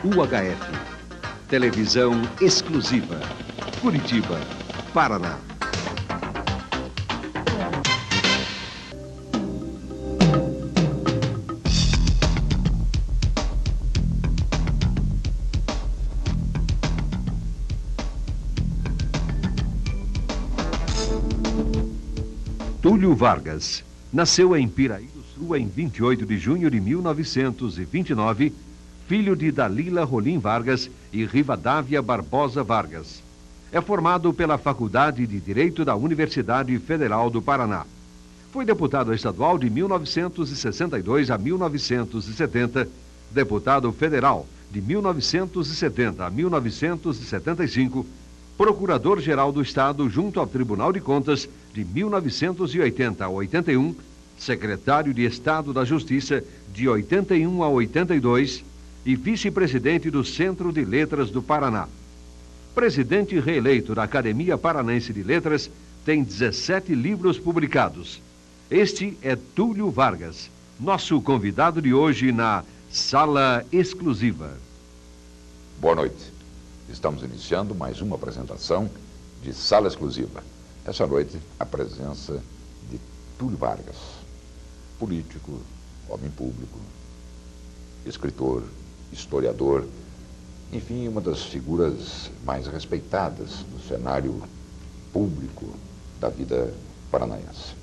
UHF. Televisão exclusiva. Curitiba, Paraná. Túlio Vargas nasceu em Piraí do Sul em 28 de junho de 1929, filho de Dalila Rolim Vargas e Rivadavia Barbosa Vargas. É formado pela Faculdade de Direito da Universidade Federal do Paraná. Foi deputado estadual de 1962 a 1970, deputado federal de 1970 a 1975, Procurador-Geral do Estado junto ao Tribunal de Contas de 1980 a 81, Secretário de Estado da Justiça de 81 a 82 e Vice-Presidente do Centro de Letras do Paraná. Presidente reeleito da Academia Paranense de Letras, tem 17 livros publicados. Este é Túlio Vargas, nosso convidado de hoje na Sala Exclusiva. Boa noite. Estamos iniciando mais uma apresentação de Sala Exclusiva. Essa noite, a presença de Túlio Vargas, político, homem público, escritor, historiador, enfim, uma das figuras mais respeitadas no cenário público da vida paranaense.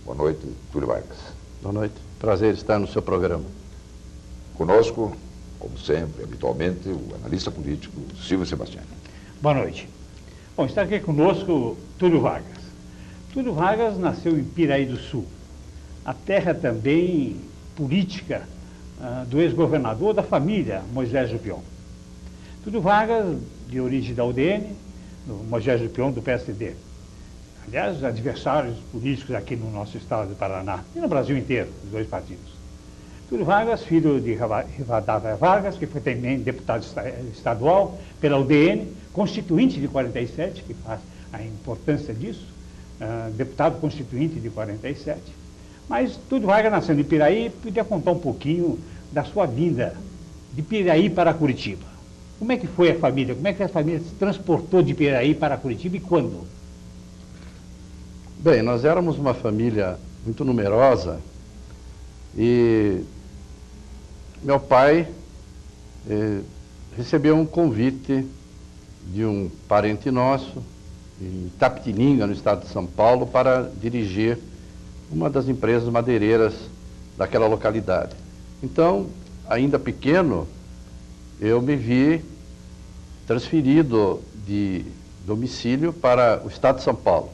Boa noite, Túlio Vargas. Boa noite. Prazer estar no seu programa. Conosco, como sempre, habitualmente, o analista político Silvio Sebastiani. Boa noite. Bom, está aqui conosco Túlio Vargas. Túlio Vargas nasceu em Piraí do Sul, a terra também política do ex-governador da família, Moisés Jupion. Túlio Vargas, de origem da UDN, do Moisés Jupion, do PSD. Aliás, adversários políticos aqui no nosso estado do Paraná e no Brasil inteiro, os dois partidos. Túlio Vargas, filho de Rivadavia Vargas, que foi também deputado estadual pela UDN, constituinte de 47, que faz a importância disso, deputado constituinte de 47. Mas Túlio Vargas, nascendo em Piraí, podia contar um pouquinho da sua vinda de Piraí para Curitiba. Como é que foi a família? Como é que a família se transportou de Piraí para Curitiba e quando? Bem, nós éramos uma família muito numerosa e meu pai recebeu um convite de um parente nosso, em Itapetininga, no estado de São Paulo, para dirigir uma das empresas madeireiras daquela localidade. Então, ainda pequeno, eu me vi transferido de domicílio para o estado de São Paulo,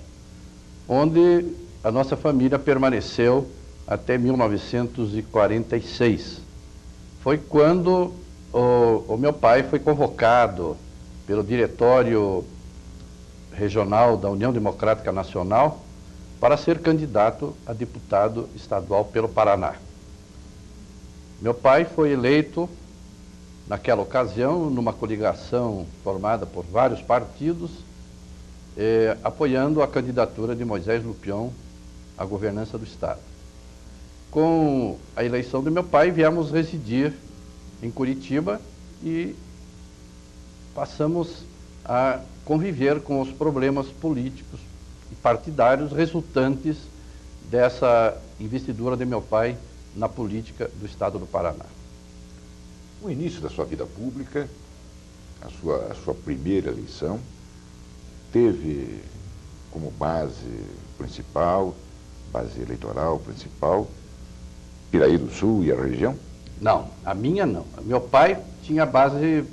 onde a nossa família permaneceu até 1946. Foi quando o meu pai foi convocado pelo Diretório Regional da União Democrática Nacional para ser candidato a deputado estadual pelo Paraná. Meu pai foi eleito, naquela ocasião, numa coligação formada por vários partidos, apoiando a candidatura de Moisés Lupion à governança do estado. Com a eleição do meu pai, viemos residir em Curitiba e passamos a conviver com os problemas políticos e partidários resultantes dessa investidura de meu pai na política do estado do Paraná. No início da sua vida pública, a sua primeira eleição, teve como base eleitoral principal, Piraí do Sul e a região? Não, a minha não. Meu pai tinha base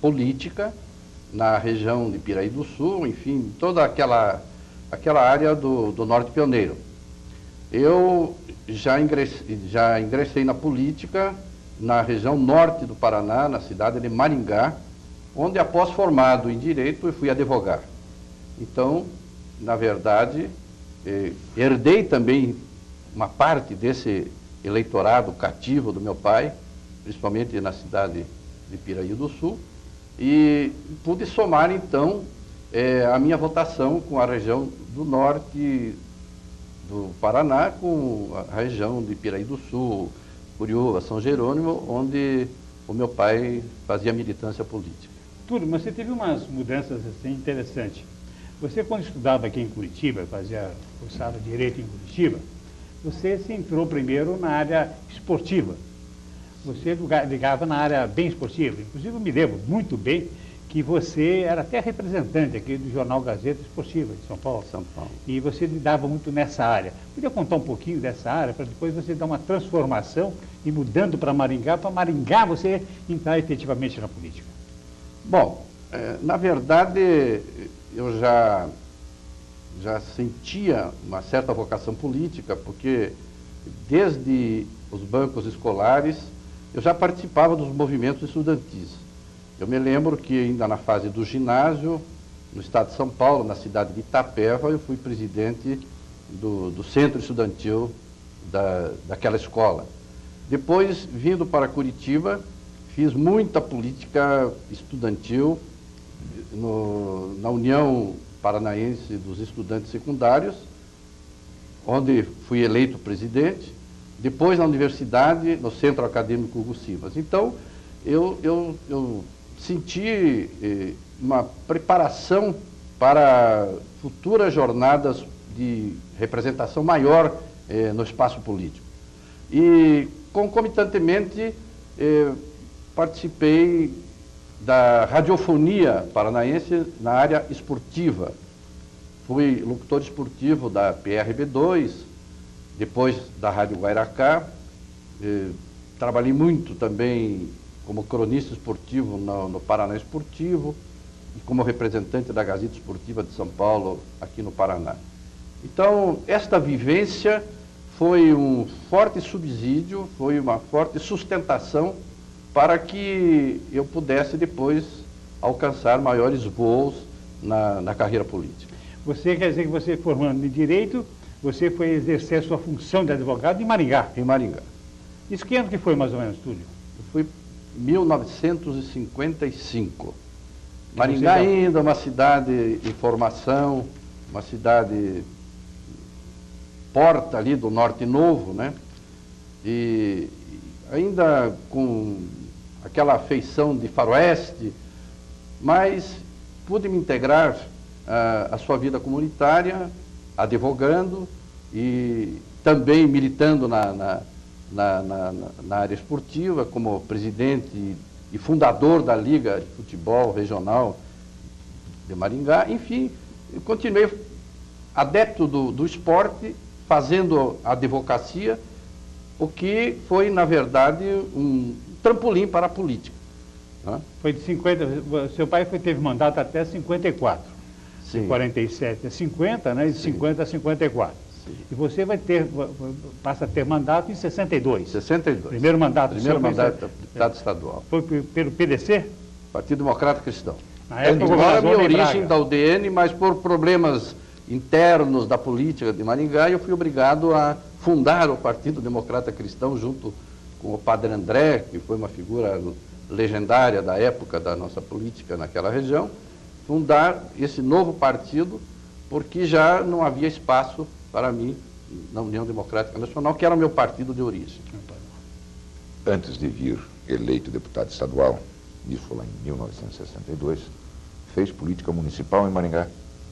política na região de Piraí do Sul, enfim, toda aquela área do Norte Pioneiro. Eu já ingressei na política na região norte do Paraná, na cidade de Maringá, onde, após formado em Direito, eu fui advogar. Então, na verdade, herdei também uma parte desse eleitorado cativo do meu pai, principalmente na cidade de Piraí do Sul, e pude somar, então, a minha votação com a região do norte do Paraná, com a região de Piraí do Sul, Curiúva, São Jerônimo, onde o meu pai fazia militância política. Túlio, mas você teve umas mudanças assim interessantes. Você, quando estudava aqui em Curitiba, cursava Direito em Curitiba, você se entrou primeiro na área esportiva. Você ligava na área bem esportiva. Inclusive, eu me lembro muito bem que você era até representante aqui do jornal Gazeta Esportiva de São Paulo. São Paulo. E você lidava muito nessa área. Podia contar um pouquinho dessa área, para depois você dar uma transformação e mudando para Maringá você entrar efetivamente na política? Bom, na verdade, eu já sentia uma certa vocação política, porque desde os bancos escolares eu já participava dos movimentos estudantis. Eu me lembro que ainda na fase do ginásio, no estado de São Paulo, na cidade de Itapeva, eu fui presidente do centro estudantil daquela escola. Depois, vindo para Curitiba, fiz muita política estudantil na União Paranaense dos Estudantes Secundários, onde fui eleito presidente. Depois, na universidade, no Centro Acadêmico Hugo Simas. Então, eu senti uma preparação para futuras jornadas de representação maior no espaço político. E, concomitantemente, participei da radiofonia paranaense na área esportiva. Fui locutor esportivo da PRB2, depois da Rádio Guairacá. Trabalhei muito também como cronista esportivo no Paraná Esportivo e como representante da Gazeta Esportiva de São Paulo, aqui no Paraná. Então, esta vivência foi um forte subsídio, foi uma forte sustentação para que eu pudesse depois alcançar maiores voos na carreira política. Você quer dizer que você, formando em Direito, você foi exercer a sua função de advogado em Maringá? Em Maringá. Isso que ano que foi, mais ou menos, Túlio? Foi 1955. Maringá ainda uma cidade em formação, uma cidade porta ali do Norte Novo, né? E ainda com aquela feição de faroeste, mas pude me integrar à sua vida comunitária, advogando e também militando na área esportiva, como presidente e fundador da Liga de Futebol Regional de Maringá. Enfim, eu continuei adepto do esporte, fazendo a advocacia, o que foi, na verdade, um trampolim para a política. Né? Foi de 50, seu pai teve mandato até 54, Sim. de 47 a 50, né, de 50 a 54. Sim. E você passa a ter mandato em 62. 62. Primeiro mandato de deputado estadual. Foi pelo PDC? Partido Democrata Cristão. Na época, embora a minha origem da UDN, mas por problemas internos da política de Maringá, eu fui obrigado a fundar o Partido Democrata Cristão junto com o Padre André, que foi uma figura legendária da época da nossa política naquela região, fundar esse novo partido, porque já não havia espaço para mim na União Democrática Nacional, que era o meu partido de origem. Antes de vir eleito deputado estadual, isso lá em 1962, fez política municipal em Maringá.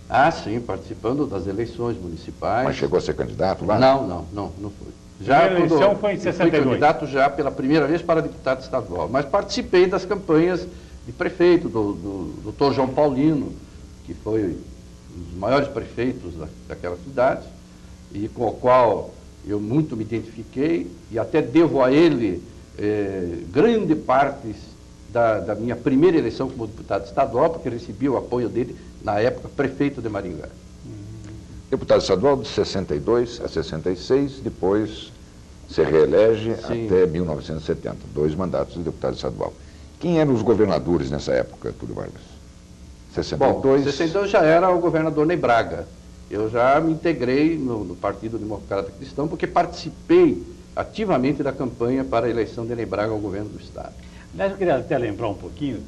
Ah, sim, participando das eleições municipais. Mas chegou a ser candidato lá? Não foi. Já a eleição foi em 62. Fui candidato já pela primeira vez para deputado estadual, mas participei das campanhas de prefeito, do doutor João Paulino, que foi um dos maiores prefeitos daquela cidade, e com o qual eu muito me identifiquei, e até devo a ele grande parte da minha primeira eleição como deputado estadual, porque recebi o apoio dele, na época, prefeito de Maringá. Deputado estadual de 62 a 66, depois se reelege Sim. até 1970, 2 mandatos de deputado estadual. Quem eram os governadores nessa época, Túlio Vargas? 62? Bom, 62 já era o governador Ney Braga. Eu já me integrei no Partido Democrata Cristão, porque participei ativamente da campanha para a eleição de Ney Braga ao governo do Estado. Aliás, eu queria até lembrar um pouquinho,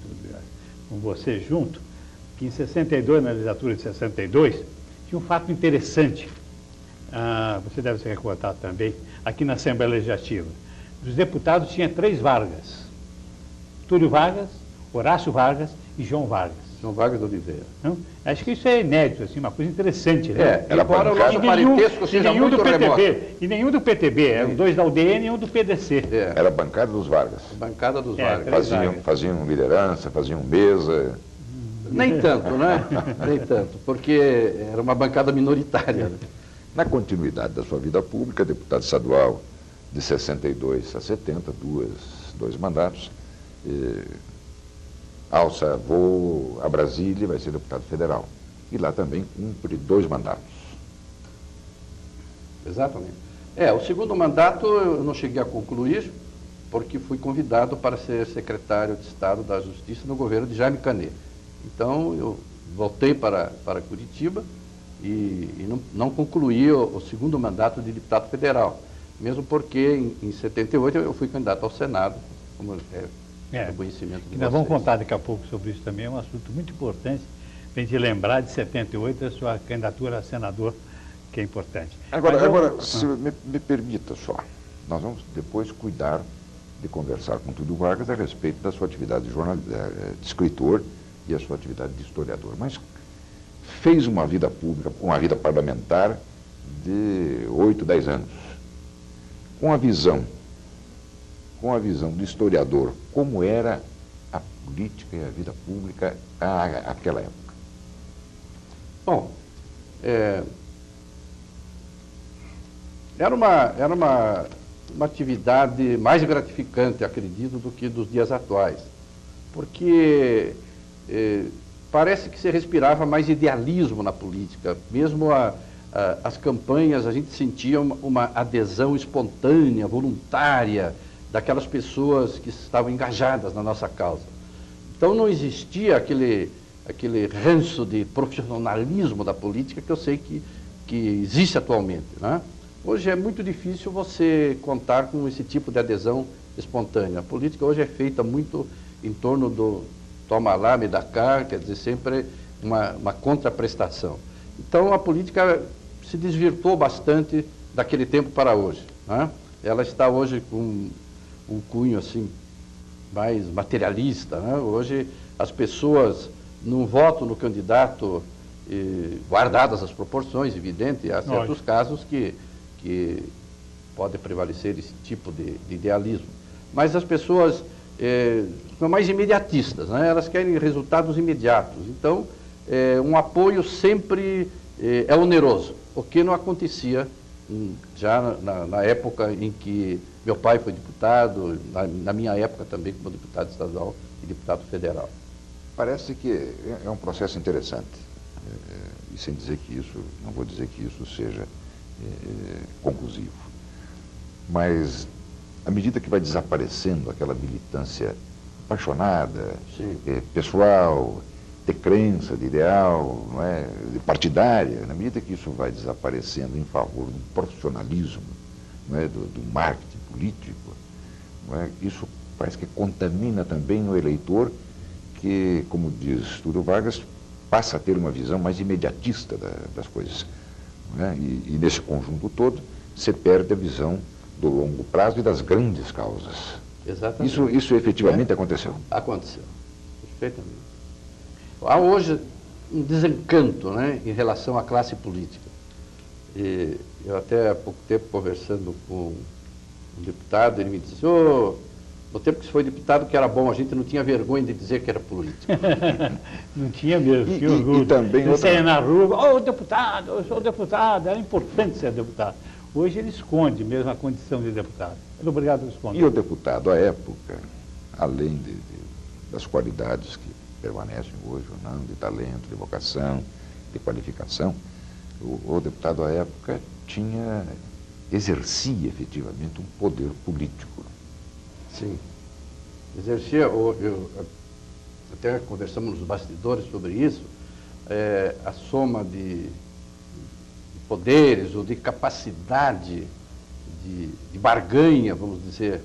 com você junto, que em 62, na legislatura de 62, tinha um fato interessante, você deve se recordar também, aqui na Assembleia Legislativa. Dos deputados tinha 3 vagas. Túlio Vargas, Horácio Vargas e João Vargas. João Vargas Oliveira. Não? Acho que isso é inédito, assim, uma coisa interessante. Né? Embora o nosso parentesco seja muito remoto. E nenhum do PTB, eram dois da UDN e um do PDC. Era a bancada dos Vargas. Bancada dos Vargas. Faziam liderança, faziam mesa. Nem tanto, né? Nem tanto, porque era uma bancada minoritária. Né? Na continuidade da sua vida pública, deputado estadual de 62 a 70, dois mandatos, alça voo a Brasília e vai ser deputado federal. E lá também cumpre 2 mandatos. Exatamente. O segundo mandato eu não cheguei a concluir, porque fui convidado para ser secretário de Estado da Justiça no governo de Jaime Canet. Então, eu voltei para Curitiba e não concluí o segundo mandato de deputado federal, mesmo porque em 78 eu fui candidato ao Senado, como do conhecimento de vocês. Nós vamos contar daqui a pouco sobre isso também, é um assunto muito importante, para a gente lembrar de 78, a sua candidatura a senador, que é importante. Agora se me permita só, nós vamos depois cuidar de conversar com Túlio Vargas a respeito da sua atividade de escritor e a sua atividade de historiador, mas fez uma vida pública, uma vida parlamentar de 8, 10 anos, com a visão do historiador, como era a política e a vida pública àquela época. Bom, era uma atividade mais gratificante, acredito, do que dos dias atuais, porque parece que se respirava mais idealismo na política, mesmo as campanhas, a gente sentia uma adesão espontânea, voluntária, daquelas pessoas que estavam engajadas na nossa causa. Então não existia aquele ranço de profissionalismo da política que eu sei que existe atualmente, né? Hoje é muito difícil você contar com esse tipo de adesão espontânea. A política hoje é feita muito em torno do toma lá, me dá cá, quer dizer, sempre uma contraprestação. Então a política se desvirtuou bastante daquele tempo para hoje, né? Ela está hoje com um cunho assim mais materialista, né? Hoje as pessoas não votam no candidato guardadas as proporções, evidente, há certos casos que pode prevalecer esse tipo de idealismo. Mas as pessoas são mais imediatistas, né? Elas querem resultados imediatos. Então, um apoio sempre é oneroso, o que não acontecia já na época em que meu pai foi deputado, na minha época também como deputado estadual e deputado federal. Parece que é um processo interessante, e sem dizer que isso, não vou dizer que isso seja conclusivo, mas à medida que vai desaparecendo aquela militância apaixonada, pessoal, de crença, de ideal, não é, de partidária, na medida que isso vai desaparecendo em favor do profissionalismo, não é, do marketing político, não é, isso parece que contamina também o eleitor que, como diz Túlio Vargas, passa a ter uma visão mais imediatista das coisas. Não é? E nesse conjunto todo, se perde a visão do longo prazo e das grandes causas. Exatamente. Isso efetivamente aconteceu. Aconteceu, perfeitamente. Há hoje um desencanto, né, em relação à classe política. E eu até há pouco tempo, conversando com um deputado, ele me disse, no tempo que você foi deputado, que era bom, a gente não tinha vergonha de dizer que era político. Não tinha mesmo, que orgulho. E também você ia na rua, deputado, eu sou deputado, era importante ser deputado. Hoje ele esconde mesmo a condição de deputado. Ele é obrigado a esconder. E o deputado, à época, além das qualidades que permanecem hoje ou não, de talento, de vocação, de qualificação, o deputado à época exercia efetivamente um poder político. Sim, exercia, até conversamos nos bastidores sobre isso, a soma de poderes ou de capacidade de barganha, vamos dizer,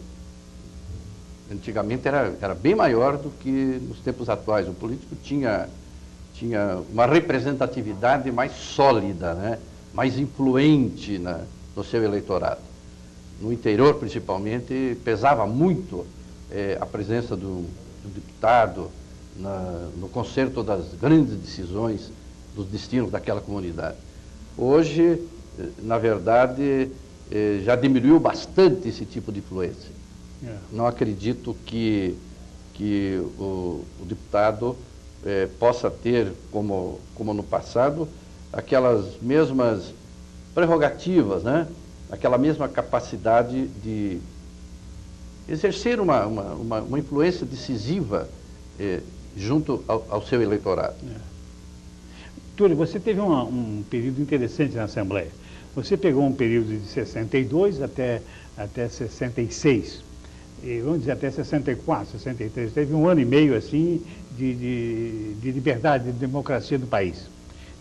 antigamente era bem maior do que nos tempos atuais. O político tinha uma representatividade mais sólida, né? Mais influente no seu eleitorado. No interior, principalmente, pesava muito a presença do deputado, no concerto das grandes decisões dos destinos daquela comunidade. Hoje, na verdade, já diminuiu bastante esse tipo de influência. Não acredito que o deputado possa ter, como no passado, aquelas mesmas prerrogativas, né? Aquela mesma capacidade de exercer uma influência decisiva junto ao seu eleitorado. Túlio, você teve um período interessante na Assembleia. Você pegou um período de 62 até 66, e vamos dizer até 64, 63. Teve um ano e meio assim de liberdade, de democracia do país.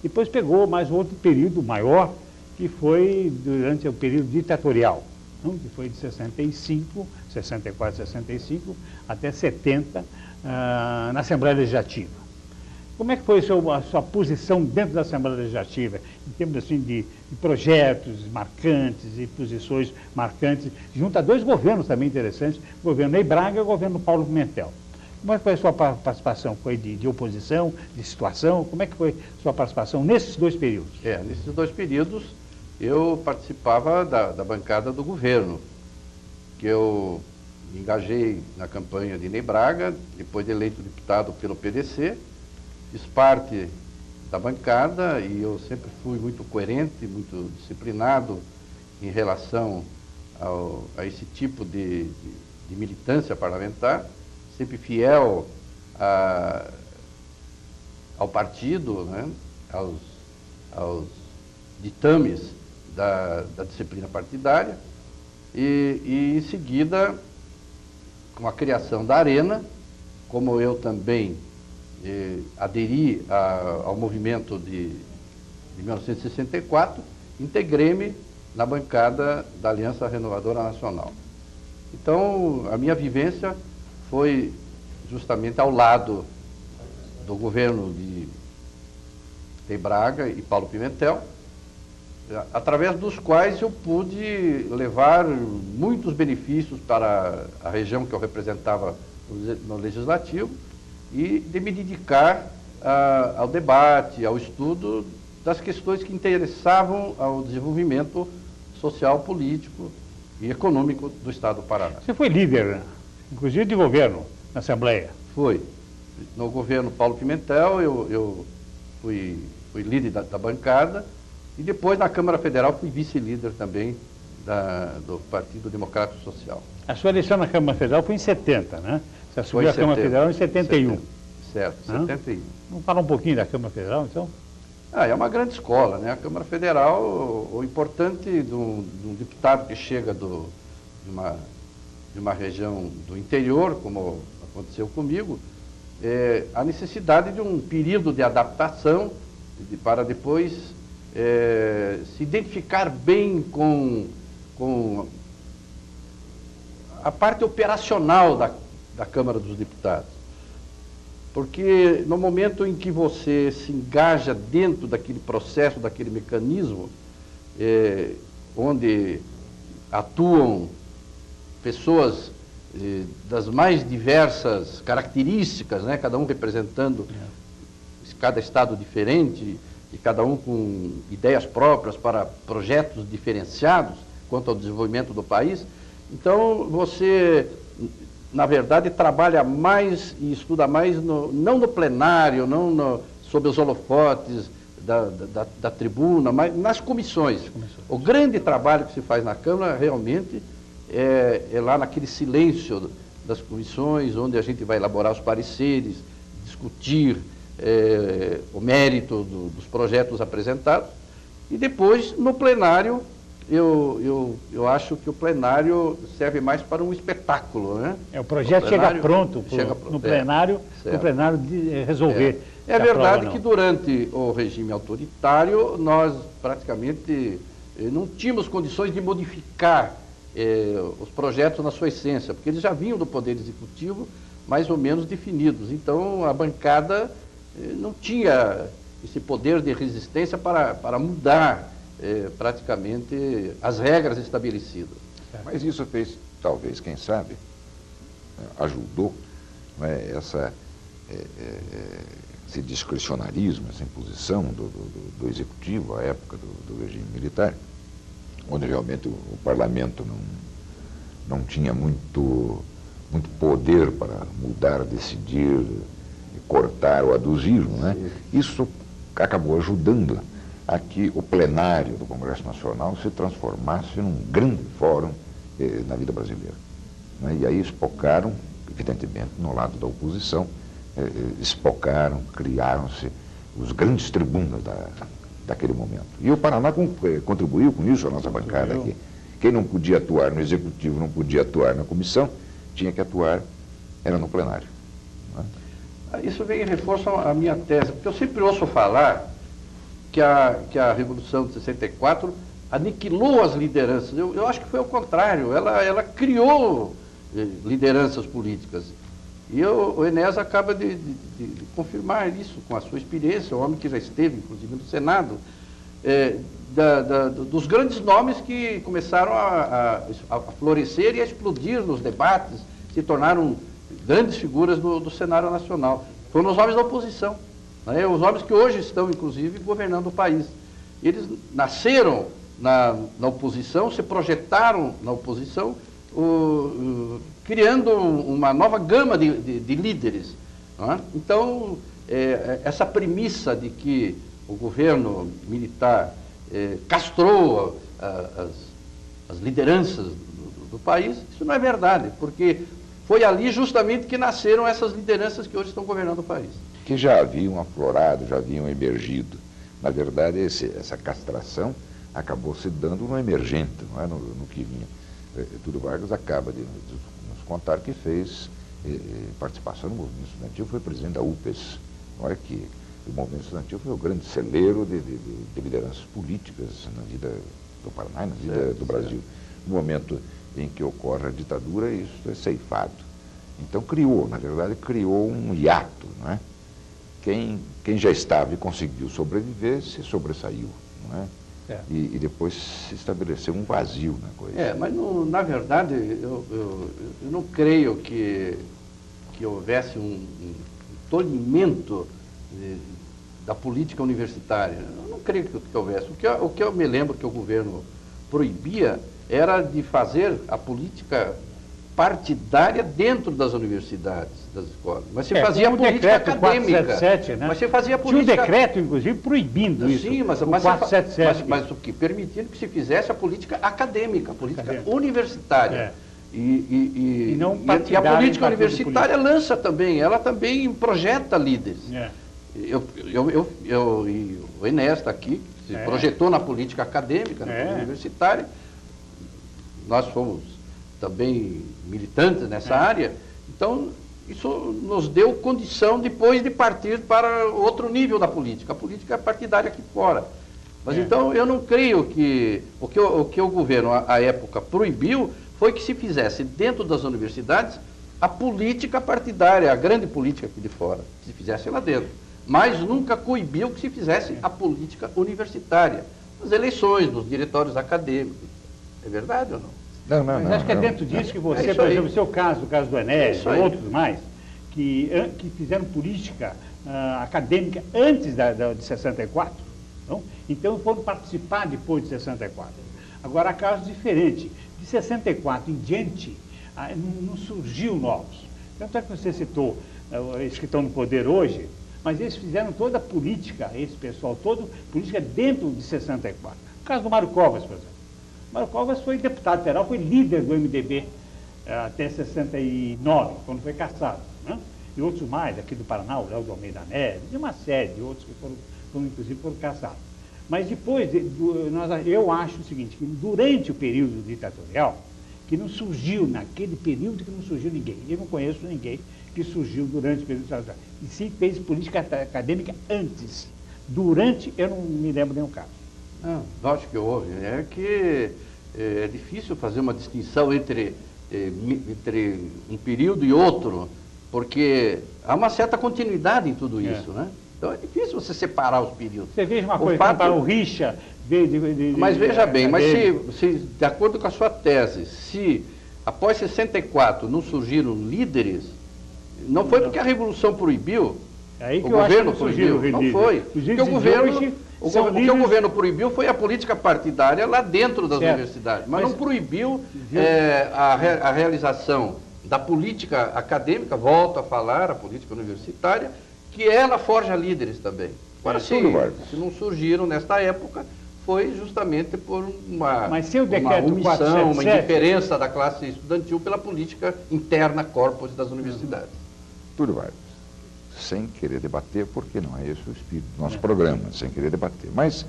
Depois pegou mais outro período maior, que foi durante o período ditatorial, não? Que foi de 64, 65 até 70 na Assembleia Legislativa. Como é que foi a sua posição dentro da Assembleia Legislativa, em termos assim, de projetos marcantes e posições marcantes, junto a dois governos também interessantes, o governo Ney Braga e o governo Paulo Pimentel? Como é que foi a sua participação? Foi de oposição, de situação? Como é que foi a sua participação nesses dois períodos? Nesses dois períodos eu participava da bancada do governo, que eu me engajei na campanha de Ney Braga, depois de eleito deputado pelo PDC, fiz parte da bancada e eu sempre fui muito coerente, muito disciplinado em relação a esse tipo de militância parlamentar, sempre fiel ao partido, né, aos ditames da disciplina partidária e em seguida, com a criação da Arena, como eu também aderi ao movimento de 1964, integrei-me na bancada da Aliança Renovadora Nacional. Então, a minha vivência foi justamente ao lado do governo de Ney Braga e Paulo Pimentel, através dos quais eu pude levar muitos benefícios para a região que eu representava no Legislativo, e de me dedicar ao debate, ao estudo das questões que interessavam ao desenvolvimento social, político e econômico do Estado do Paraná. Você foi líder, inclusive de governo, na Assembleia? Foi. No governo Paulo Pimentel, eu fui líder da bancada, e depois na Câmara Federal fui vice-líder também do Partido Democrático Social. A sua eleição na Câmara Federal foi em 70, né? Você assumiu a Câmara Federal em 71. Certo, 71. Vamos falar um pouquinho da Câmara Federal, então? É uma grande escola, né? A Câmara Federal, o importante de um deputado que chega de uma região do interior, como aconteceu comigo, é a necessidade de um período de adaptação para depois se identificar bem com a parte operacional da Câmara dos Deputados. Porque no momento em que você se engaja dentro daquele processo, daquele mecanismo, onde atuam pessoas das mais diversas características, né, cada um representando cada estado diferente, e cada um com ideias próprias para projetos diferenciados quanto ao desenvolvimento do país. Então, você, na verdade, trabalha mais e estuda mais, não no plenário, não sob os holofotes da tribuna, mas nas comissões. O grande trabalho que se faz na Câmara, realmente, é lá naquele silêncio das comissões, onde a gente vai elaborar os pareceres, discutir o mérito dos projetos apresentados, e depois, no plenário, eu acho que o plenário serve mais para um espetáculo, né? O projeto chega pronto no plenário, para o plenário resolver. É verdade que durante o regime autoritário, nós praticamente não tínhamos condições de modificar os projetos na sua essência, porque eles já vinham do Poder Executivo mais ou menos definidos. Então, a bancada não tinha esse poder de resistência para mudar praticamente as regras estabelecidas. Mas isso fez, talvez, quem sabe, ajudou não é, esse discricionarismo, essa imposição do executivo à época do regime militar, onde realmente o parlamento não tinha muito poder para mudar, decidir, cortar ou aduzir, não é? Isso acabou ajudando a que o plenário do Congresso Nacional se transformasse num grande fórum na vida brasileira. Né? E aí espocaram, evidentemente, no lado da oposição, espocaram, criaram-se os grandes tribunos daquele momento. E o Paraná contribuiu com isso, a nossa bancada aqui. Quem não podia atuar no Executivo, não podia atuar na comissão, tinha que atuar, era no plenário. Né? Isso vem em reforço à minha tese, porque eu sempre ouço falar que a Revolução de 64 aniquilou as lideranças. Eu acho que foi o contrário, ela criou lideranças políticas. E o Enéas acaba de confirmar isso com a sua experiência, o homem que já esteve, inclusive, no Senado, dos grandes nomes que começaram a florescer e a explodir nos debates, se tornaram grandes figuras do cenário nacional. Foram os homens da oposição, né? Os homens que hoje estão, inclusive, governando o país. Eles nasceram na oposição, se projetaram na oposição, criando uma nova gama de líderes. Não é? Então, essa premissa de que o governo militar castrou as lideranças do país, isso não é verdade, porque foi ali justamente que nasceram essas lideranças que hoje estão governando o país. Que já haviam aflorado, já haviam emergido. Na verdade, essa castração acabou se dando no emergente, não é? no que vinha. Túlio Vargas acaba de nos contar que fez participação no movimento estudantil, foi presidente da UPES. Olha que o movimento estudantil foi o grande celeiro de lideranças políticas na vida do Paraná e na vida do Brasil. No momento em que ocorre a ditadura, isso é ceifado. Então na verdade, criou um hiato, não é? Quem já estava e conseguiu sobreviver, se sobressaiu, não é? E depois se estabeleceu um vazio na coisa. Mas na verdade, eu não creio que houvesse um tolimento da política universitária. Eu não creio que houvesse. O que eu me lembro que o governo proibia era de fazer a política partidária dentro das universidades, das escolas. Mas se fazia a política acadêmica. 477, né? Mas você fazia a política... Tinha um decreto, inclusive, proibindo isso. Sim, mas 477. Mas o que? Permitindo que se fizesse a política acadêmica, a política universitária. E a política universitária lança também, ela também projeta líderes. E o Enéas está aqui, se projetou na política acadêmica, na política universitária. Nós fomos também militantes nessa área, então isso nos deu condição depois de partir para outro nível da política, a política partidária aqui fora. Mas então eu não creio que o que o governo à época proibiu foi que se fizesse dentro das universidades a política partidária, a grande política aqui de fora, que se fizesse lá dentro. Mas nunca coibiu que se fizesse a política universitária, nas eleições, nos diretórios acadêmicos. É verdade ou não? Mas acho que é dentro disso que você, por exemplo, o seu caso, o caso do Enéas, e outros mais, que fizeram política acadêmica antes de 64, não? Então foram participar depois de 64. Agora, há casos diferentes. De 64 em diante, não surgiu novos. Tanto é que você citou eles que estão no poder hoje, mas eles fizeram toda a política, esse pessoal todo, política dentro de 64. O caso do Mário Covas, por exemplo. Mário Covas foi deputado federal, foi líder do MDB até 69, quando foi cassado. Né? E outros mais, aqui do Paraná, o Léo de Almeida Neves, e uma série de outros que inclusive foram cassados. Mas depois, eu acho o seguinte, que durante o período ditatorial, que não surgiu, naquele período que não surgiu ninguém. Eu não conheço ninguém que surgiu durante o período ditatorial. E sim fez política acadêmica antes. Durante, eu não me lembro nenhum caso. Não, lógico que houve. É que é difícil fazer uma distinção entre um período e outro, porque há uma certa continuidade em tudo isso, né? Então é difícil você separar os períodos. Você veja uma coisa, para o Richa... Mas veja bem, mas se, de acordo com a sua tese, se após 64 não surgiram líderes, Não foi porque a Revolução proibiu, Aí que o eu acho governo que surgiram proibiu, os não foi. líderes. Os Porque líderes o governo, de hoje são o que o líderes- governo proibiu foi a política partidária lá dentro das Certo. universidades, mas não proibiu Viu? a realização da política acadêmica, volto a falar, a política universitária, que ela forja líderes também. Agora, se não surgiram nesta época, foi justamente por Mas sem o uma decreto omissão, 477, uma indiferença da classe estudantil pela política interna corpus das universidades. Túlio Vargas, sem querer debater, porque não é esse o espírito do nosso programa, sem querer debater. Mas,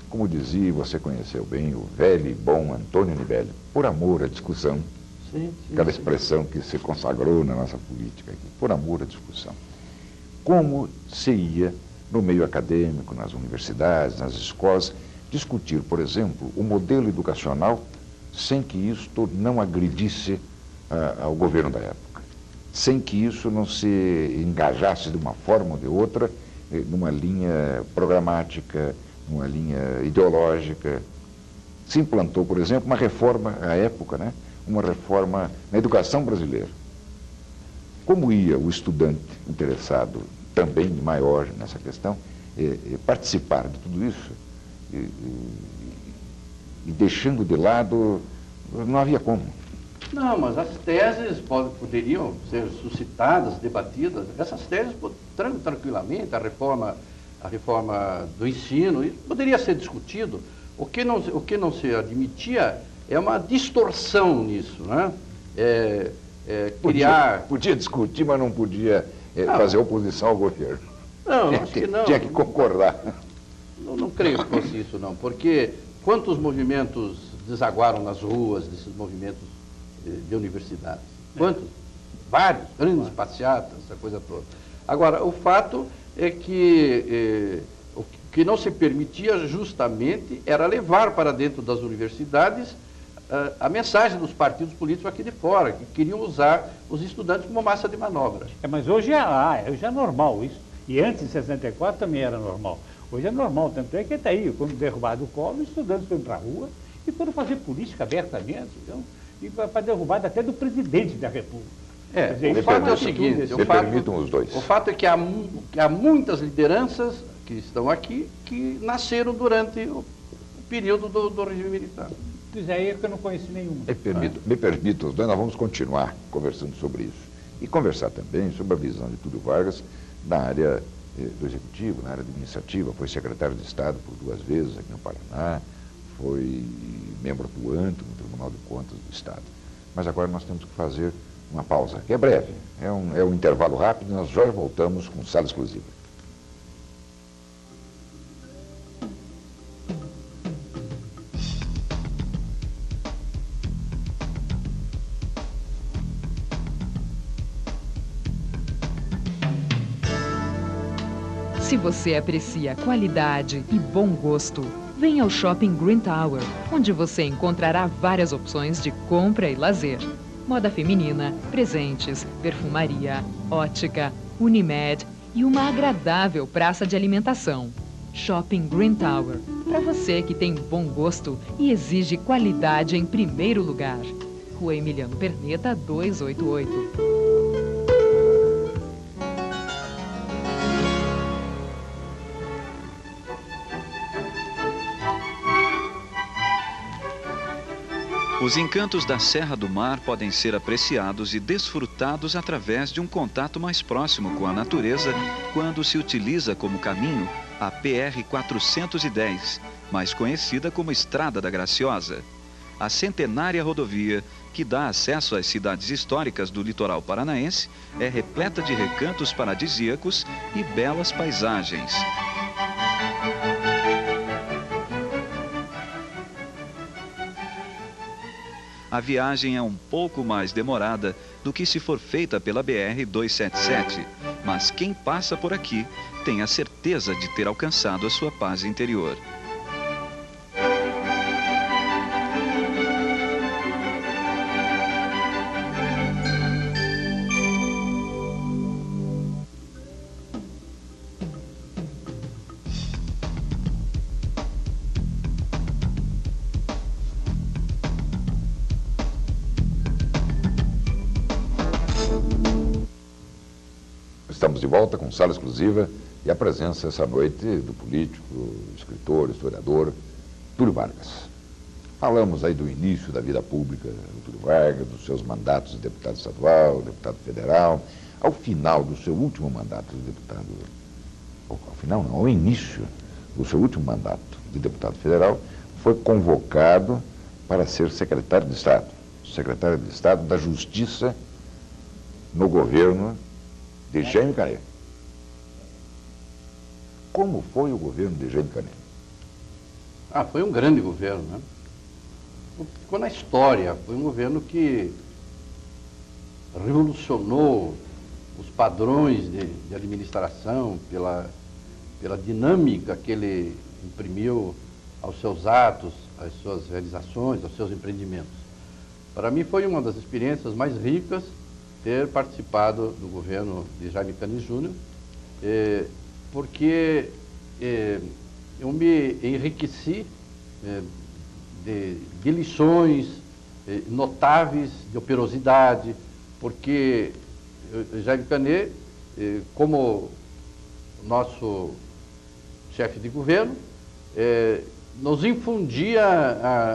como dizia, e você conheceu bem, o velho e bom Antônio Nibeli, por amor à discussão, aquela expressão que se consagrou na nossa política aqui, por amor à discussão. Como se ia, no meio acadêmico, nas universidades, nas escolas, discutir, por exemplo, o modelo educacional sem que isto não agredisse ao governo da época, sem que isso não se engajasse de uma forma ou de outra numa linha programática, numa linha ideológica. Se implantou, por exemplo, uma reforma à época, né? Uma reforma na educação brasileira. Como ia o estudante interessado, também maior nessa questão, participar de tudo isso e deixando de lado, não havia como. Não, mas as teses poderiam ser suscitadas, debatidas. Essas teses, tranquilamente, a reforma do ensino, isso poderia ser discutido. O que não se admitia é uma distorção nisso, né? Podia discutir, mas não podia fazer oposição ao governo. Não, acho que não. Tinha que concordar. Não creio que fosse isso, não, porque quantos movimentos desaguaram nas ruas desses movimentos de universidades? Quantos? Vários, grandes passeatas, essa coisa toda. Agora, o fato é que o que não se permitia justamente era levar para dentro das universidades a mensagem dos partidos políticos aqui de fora, que queriam usar os estudantes como massa de manobra. Mas hoje é normal isso. E antes de 64 também era normal. Hoje é normal, tanto é que está aí, quando derrubado o Collor, os estudantes foram para a rua e foram fazer política abertamente, então, e para derrubada até do presidente da República. O fato é o seguinte, permitam os dois. O fato é que há muitas lideranças que estão aqui que nasceram durante o período do regime militar. Pois é que eu não conheci nenhuma. Me permitam os dois, nós vamos continuar conversando sobre isso. E conversar também sobre a visão de Túlio Vargas na área do Executivo, na área administrativa, foi secretário de Estado por 2 vezes aqui no Paraná, foi membro atuante no Tribunal de Contas do Estado. Mas agora nós temos que fazer uma pausa, que é breve, é um intervalo rápido, e nós já voltamos com Sala Exclusiva. Se você aprecia qualidade e bom gosto, venha ao Shopping Green Tower, onde você encontrará várias opções de compra e lazer. Moda feminina, presentes, perfumaria, ótica, Unimed e uma agradável praça de alimentação. Shopping Green Tower, para você que tem bom gosto e exige qualidade em primeiro lugar. Rua Emiliano Perneta, 288. Os encantos da Serra do Mar podem ser apreciados e desfrutados através de um contato mais próximo com a natureza quando se utiliza como caminho a PR-410, mais conhecida como Estrada da Graciosa. A centenária rodovia, que dá acesso às cidades históricas do litoral paranaense, é repleta de recantos paradisíacos e belas paisagens. A viagem é um pouco mais demorada do que se for feita pela BR-277, mas quem passa por aqui tem a certeza de ter alcançado a sua paz interior. Estamos de volta com sala exclusiva e a presença essa noite do político, escritor, historiador, Túlio Vargas. Falamos aí do início da vida pública do Túlio Vargas, dos seus mandatos de deputado estadual, deputado federal, ao final do seu último mandato de deputado, ao final não, ao início do seu último mandato de deputado federal, foi convocado para ser secretário de Estado da Justiça no governo de Jaime Canet. Como foi o governo de Jaime Canet? Foi um grande governo, né? Ficou na história, foi um governo que revolucionou os padrões de administração pela dinâmica que ele imprimiu aos seus atos, às suas realizações, aos seus empreendimentos. Para mim foi uma das experiências mais ricas ter participado do governo de Jaime Canet Júnior, porque eu me enriqueci de lições notáveis de operosidade, porque Jaime Canet, como nosso chefe de governo, nos infundia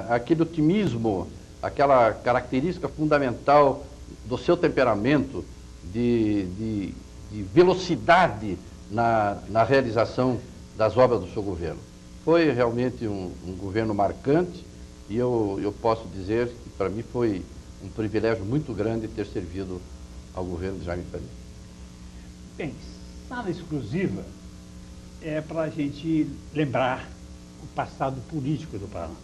aquele otimismo, aquela característica fundamental do seu temperamento de velocidade na realização das obras do seu governo. Foi realmente um governo marcante e eu posso dizer que para mim foi um privilégio muito grande ter servido ao governo de Jaime Canet. Bem, sala exclusiva é para a gente lembrar o passado político do Paraná.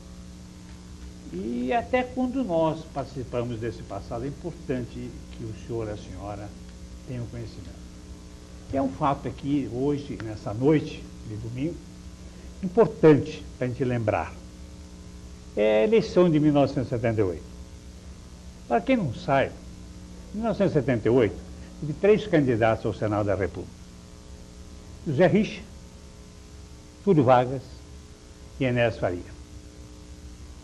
E até quando nós participamos desse passado, é importante que o senhor e a senhora tenham conhecimento. É um fato aqui, hoje, nessa noite de domingo, importante para a gente lembrar. É a eleição de 1978. Para quem não sabe, em 1978, teve 3 candidatos ao Senado da República. José Richa, Túlio Vargas e Enéas Faria.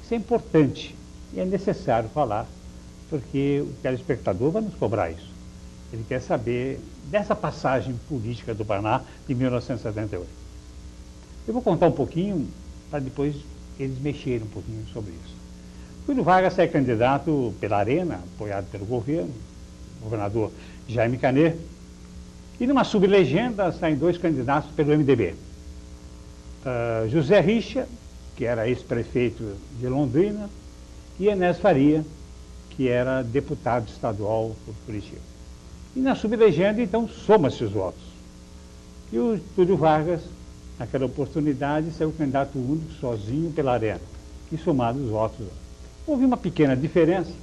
Isso é importante e é necessário falar, porque o telespectador vai nos cobrar isso. Ele quer saber dessa passagem política do Paraná de 1978. Eu vou contar um pouquinho, para depois eles mexerem um pouquinho sobre isso. Túlio Vargas é candidato pela Arena, apoiado pelo governo, o governador Jaime Canet, e numa sublegenda saem 2 candidatos pelo MDB. José Richa, que era ex-prefeito de Londrina, e Enéas Faria, que era deputado estadual por Curitiba. E na sublegenda, então, soma-se os votos. E o Túlio Vargas, naquela oportunidade, saiu candidato único, sozinho, pela Arena. E somados os votos. Houve uma pequena diferença,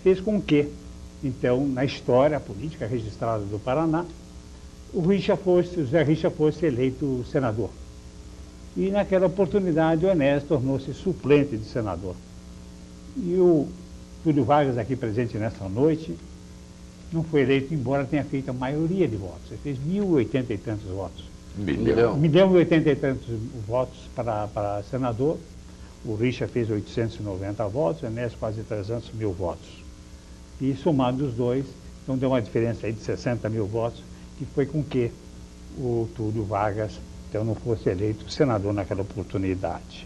fez com que, então, na história política registrada do Paraná, o José Richa fosse eleito senador. E naquela oportunidade o Enéas tornou-se suplente de senador. E o Túlio Vargas, aqui presente nessa noite, não foi eleito, embora tenha feito a maioria de votos. Ele fez 1.080 e tantos votos. 1.080 e tantos votos para senador. O Richa fez 890 votos, o Enéas quase 300 mil votos. E somando os dois, então deu uma diferença aí de 60 mil votos, que foi com que o Túlio Vargas então não fosse eleito senador naquela oportunidade.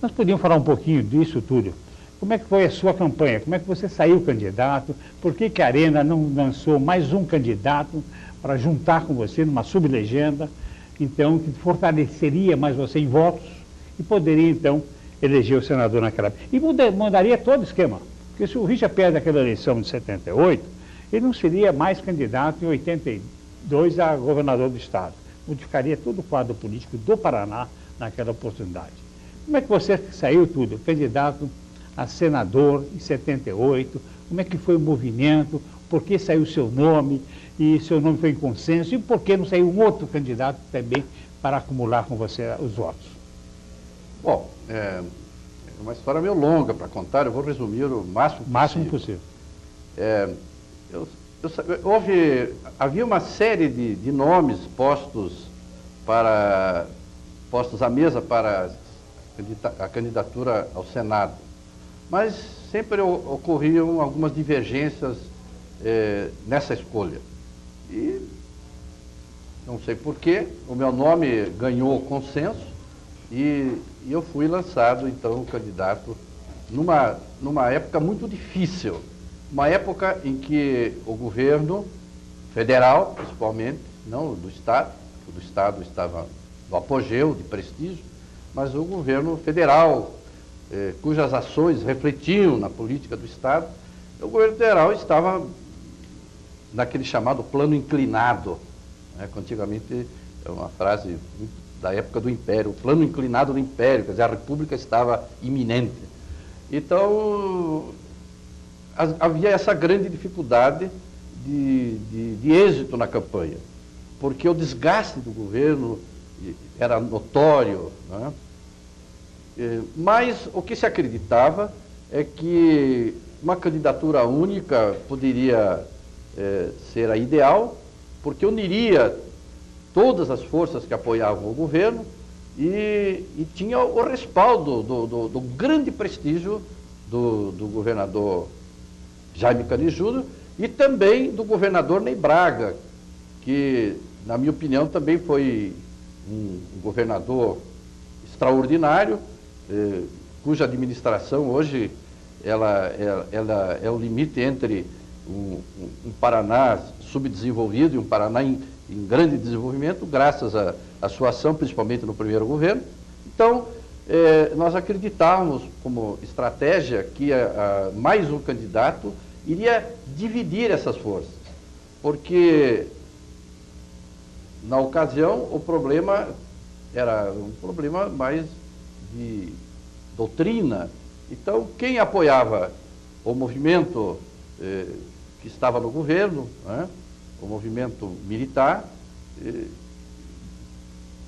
Nós podíamos falar um pouquinho disso, Túlio. Como é que foi a sua campanha? Como é que você saiu candidato? Por que a Arena não lançou mais um candidato para juntar com você numa sublegenda, então, que fortaleceria mais você em votos e poderia, então, eleger o senador naquela época? E mudaria todo o esquema. Porque se o Richa perde aquela eleição de 78, ele não seria mais candidato em 82 a governador do estado. Modificaria todo o quadro político do Paraná naquela oportunidade. Como é que você saiu, Túlio, candidato a senador em 78? Como é que foi o movimento? Por que saiu o seu nome? E seu nome foi em consenso? E por que não saiu um outro candidato também para acumular com você os votos? Bom, é uma história meio longa para contar, eu vou resumir o máximo possível. Havia uma série de nomes postos à mesa para a candidatura ao Senado, mas sempre ocorriam algumas divergências nessa escolha. E não sei porquê, o meu nome ganhou consenso e eu fui lançado, então, candidato numa época muito difícil, uma época em que o governo federal, principalmente, não do Estado, o do Estado estava no apogeu de prestígio, mas o governo federal, cujas ações refletiam na política do Estado, o governo federal estava naquele chamado plano inclinado, né, que antigamente é uma frase da época do Império, o plano inclinado do Império, quer dizer, a República estava iminente. Então, havia essa grande dificuldade de êxito na campanha, porque o desgaste do governo era notório, né? Mas o que se acreditava é que uma candidatura única poderia ser a ideal, porque uniria todas as forças que apoiavam o governo e tinha o respaldo do grande prestígio do governador Jaime Candijudo e também do governador Ney Braga, que, na minha opinião, também foi um governador extraordinário, cuja administração hoje ela é o limite entre um Paraná subdesenvolvido e um Paraná em grande desenvolvimento, graças à sua ação, principalmente no primeiro governo. Então, nós acreditávamos como estratégia que mais um candidato iria dividir essas forças, porque na ocasião o problema era um problema mais de doutrina. Então, quem apoiava o movimento que estava no governo, né, o movimento militar,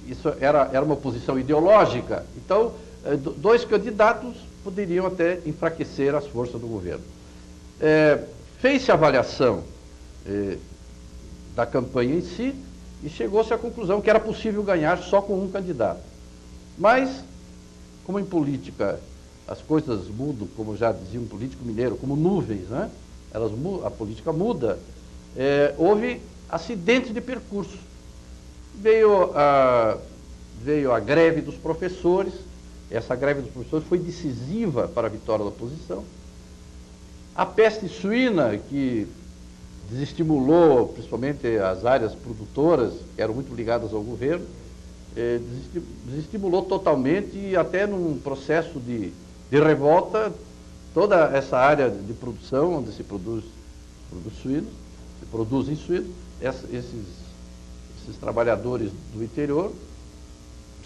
isso era uma posição ideológica. Então, dois candidatos poderiam até enfraquecer as forças do governo. Fez-se a avaliação da campanha em si e chegou-se à conclusão que era possível ganhar só com um candidato. Mas, como em política as coisas mudam, como já dizia um político mineiro, como nuvens, né? A política muda, houve acidentes de percurso. Veio a greve dos professores, essa greve dos professores foi decisiva para a vitória da oposição. A peste suína, que desestimulou principalmente as áreas produtoras, que eram muito ligadas ao governo, desestimulou totalmente e até num processo de revolta, toda essa área de produção, onde se produzem suínos, esses trabalhadores do interior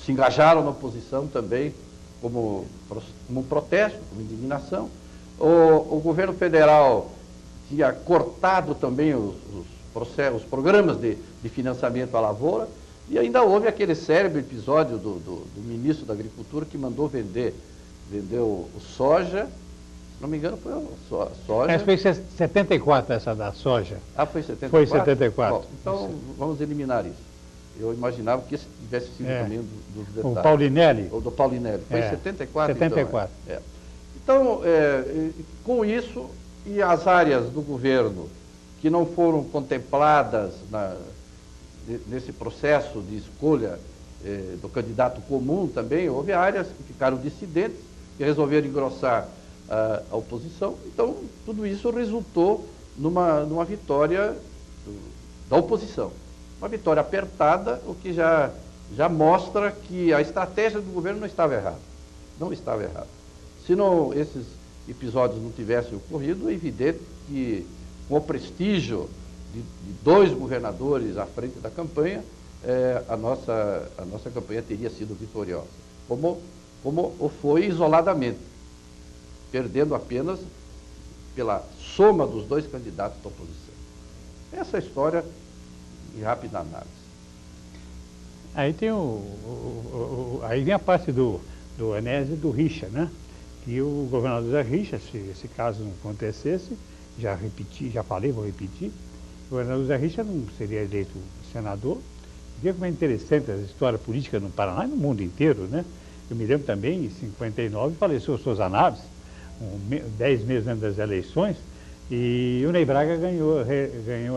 se engajaram na oposição também como um protesto, como indignação. O governo federal tinha cortado também os programas de financiamento à lavoura, e ainda houve aquele célebre episódio do ministro da Agricultura que mandou vendeu o soja, se não me engano foi a soja. Foi 74 essa da soja. Ah, foi 74? Foi 74. Bom, então vamos eliminar isso. Eu imaginava que esse tivesse sido também dos detalhes. O Paulinelli? O do Paulinelli. Foi 74? 74. Então, com isso, e as áreas do governo que não foram contempladas nesse processo de escolha do candidato comum também, houve áreas que ficaram dissidentes, que resolveram engrossar a oposição. Então, tudo isso resultou numa vitória da oposição. Uma vitória apertada, o que já mostra que a estratégia do governo não estava errada. Não estava errada. Se esses episódios não tivessem ocorrido, é evidente que, com o prestígio de dois governadores à frente da campanha, a nossa campanha teria sido vitoriosa, como o foi isoladamente, perdendo apenas pela soma dos dois candidatos da oposição. Essa é a história em rápida análise. Aí tem aí vem a parte do Anésia e do Richa, né? Que o governador da Richa, se esse caso não acontecesse, já falei, vou repetir, o governador da Richa não seria eleito senador. Vê como é interessante a história política no Paraná e no mundo inteiro, né? Eu me lembro também, em 59, faleceu o Souza Naves, 10 meses antes das eleições, e o Ney Braga ganhou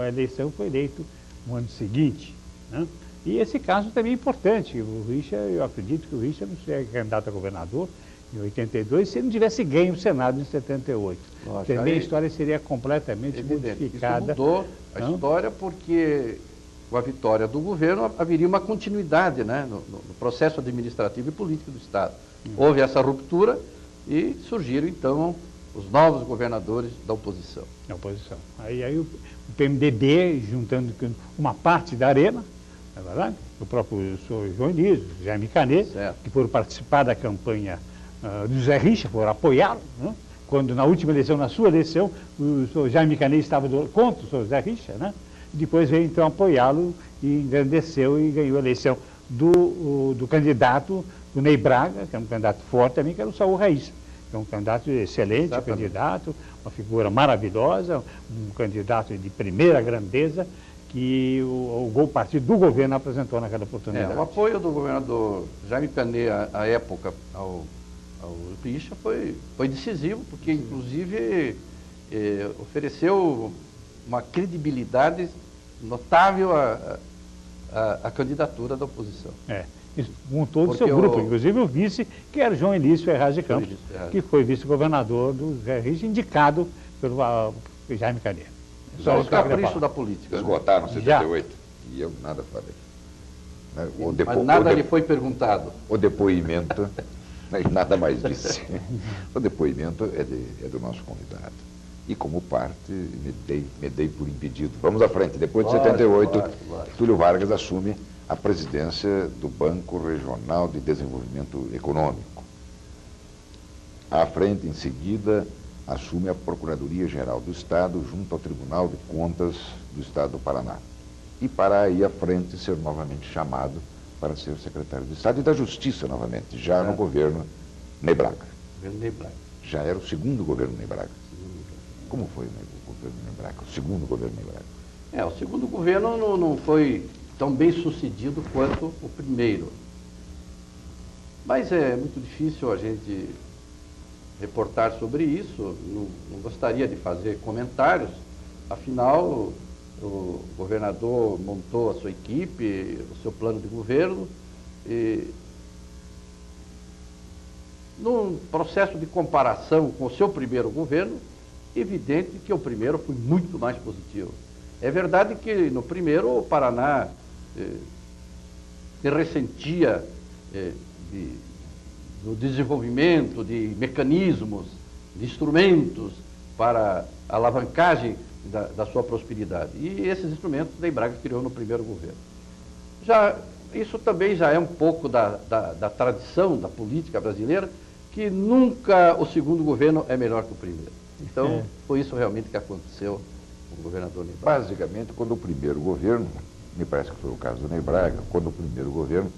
a eleição, foi eleito no ano seguinte. né? E esse caso também é importante. O Richa, eu acredito que o Richa não seria candidato a governador em 82 se ele não tivesse ganho o Senado em 78. Lógico, Também aí, a história seria completamente evidente, modificada. isso mudou a Não? história porque com a vitória do governo haveria uma continuidade, né, no processo administrativo e político do Estado. Houve essa ruptura e surgiram então os novos governadores da oposição. Na oposição. Aí o PMDB, juntando com uma parte da Arena, não é verdade? O próprio senhor João Elísio, Jaime Canet, Certo. que foram participar da campanha do Zé Richa, foram apoiá-lo, né? Quando na última eleição, na sua eleição, o senhor Jaime Canet estava contra o senhor Zé Richa, né? Depois veio então apoiá-lo e engrandeceu e ganhou a eleição do candidato, do Ney Braga, que é um candidato forte também, que era o Saul Raíssa. É um candidato excelente, candidato, uma figura maravilhosa, um candidato de primeira grandeza, que o partido do governo apresentou naquela oportunidade. O apoio do governador Jaime Canet à época ao Richa foi decisivo, porque inclusive ofereceu uma credibilidade notável à candidatura da oposição. Com todo o seu grupo, inclusive o vice, que era o João Elísio Ferraz de Campos, que foi vice-governador do Zé Richa, indicado pelo Jaime Canet. Só os caprichos da política. Esgotaram 78 e eu nada falei. Mas nada lhe foi perguntado. O depoimento, nada mais disse. O depoimento é do nosso convidado. E como parte, me dei por impedido. Vamos à frente. Depois de 78, Túlio Vargas assume a presidência do Banco Regional de Desenvolvimento Econômico. À frente, em seguida, assume a Procuradoria-Geral do Estado junto ao Tribunal de Contas do Estado do Paraná. E para aí à frente ser novamente chamado para ser secretário de Estado e da Justiça novamente, já no governo Ney Braga. Governo Ney Braga. Já era o segundo governo Ney Braga. Como foi, né, o governo Ney Braga, o segundo governo Ney Braga? O segundo governo não foi tão bem sucedido quanto o primeiro. Mas é muito difícil a gente reportar sobre isso, não gostaria de fazer comentários, afinal o governador montou a sua equipe, o seu plano de governo, e num processo de comparação com o seu primeiro governo, evidente que o primeiro foi muito mais positivo. É verdade que no primeiro o Paraná se ressentia do desenvolvimento de mecanismos, de instrumentos para a alavancagem da sua prosperidade. E esses instrumentos Ney Braga criou no primeiro governo. Isso também já é um pouco da tradição da política brasileira, que nunca o segundo governo é melhor que o primeiro. Então, foi isso realmente que aconteceu com o governador Ney Braga. Basicamente, quando o primeiro governo, me parece que foi o caso do Ney Braga, quando o primeiro governo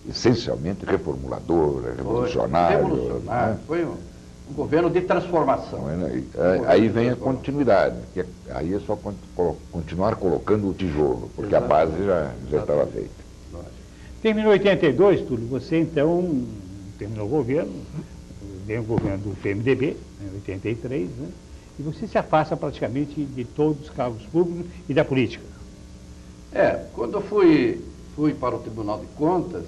essencialmente reformulador, revolucionário. Revolucionário, foi um governo de transformação. Aí vem a continuidade, que aí é só continuar colocando o tijolo, porque a base já estava feita. Terminou 82, Túlio, você então terminou o governo, vem o governo do PMDB, em 83, né? E você se afasta praticamente de todos os cargos públicos e da política. Quando eu fui para o Tribunal de Contas,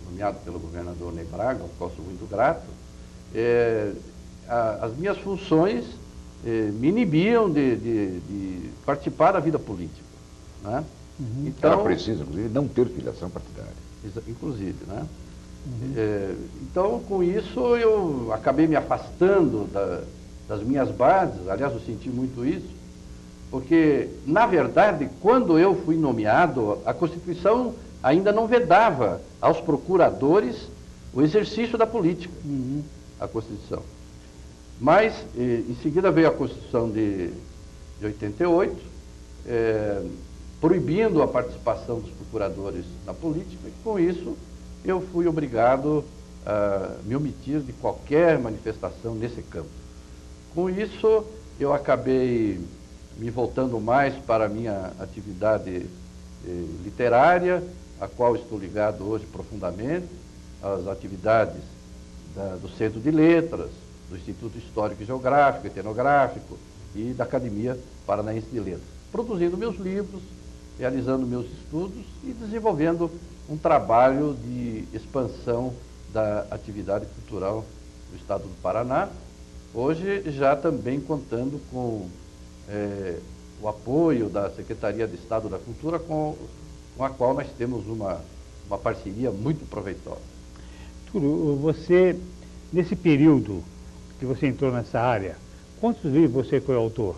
nomeado pelo governador Ney Braga, ao qual sou muito grato, as minhas funções me inibiam de participar da vida política. Né? Então, era preciso, inclusive, não ter filiação partidária. Inclusive, né? Então, com isso, eu acabei me afastando das minhas bases. Aliás, eu senti muito isso, porque, na verdade, quando eu fui nomeado, a Constituição ainda não vedava aos procuradores o exercício da política, a Constituição. Mas, em seguida, veio a Constituição de 88, proibindo a participação dos procuradores na política, e com isso eu fui obrigado a me omitir de qualquer manifestação nesse campo. Com isso, eu acabei me voltando mais para a minha atividade literária, a qual estou ligado hoje profundamente, as atividades do Centro de Letras, do Instituto Histórico e Geográfico, Etnográfico e da Academia Paranaense de Letras, produzindo meus livros, realizando meus estudos e desenvolvendo um trabalho de expansão da atividade cultural do Estado do Paraná, hoje já também contando com o apoio da Secretaria de Estado da Cultura, com a qual nós temos uma parceria muito proveitosa. Túlio, você, nesse período que você entrou nessa área, quantos livros você foi autor?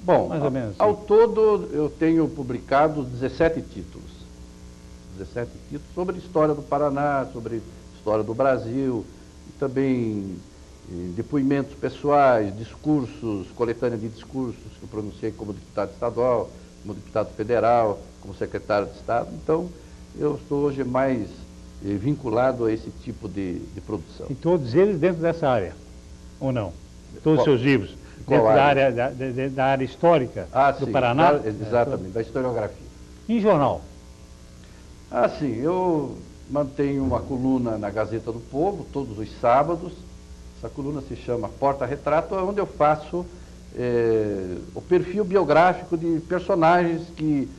Bom, mais ou menos ao todo eu tenho publicado 17 títulos. 17 títulos sobre história do Paraná, sobre história do Brasil, e também depoimentos pessoais, discursos, coletânea de discursos que eu pronunciei como deputado estadual, como deputado federal, como secretário de Estado. Então, eu estou hoje mais vinculado a esse tipo de produção. E todos eles dentro dessa área, ou não? Todos os seus livros, dentro da área histórica do Paraná? Exatamente, da historiografia. Em jornal? Sim, eu mantenho uma coluna na Gazeta do Povo, todos os sábados. Essa coluna se chama Porta Retrato, onde eu faço o perfil biográfico de personagens que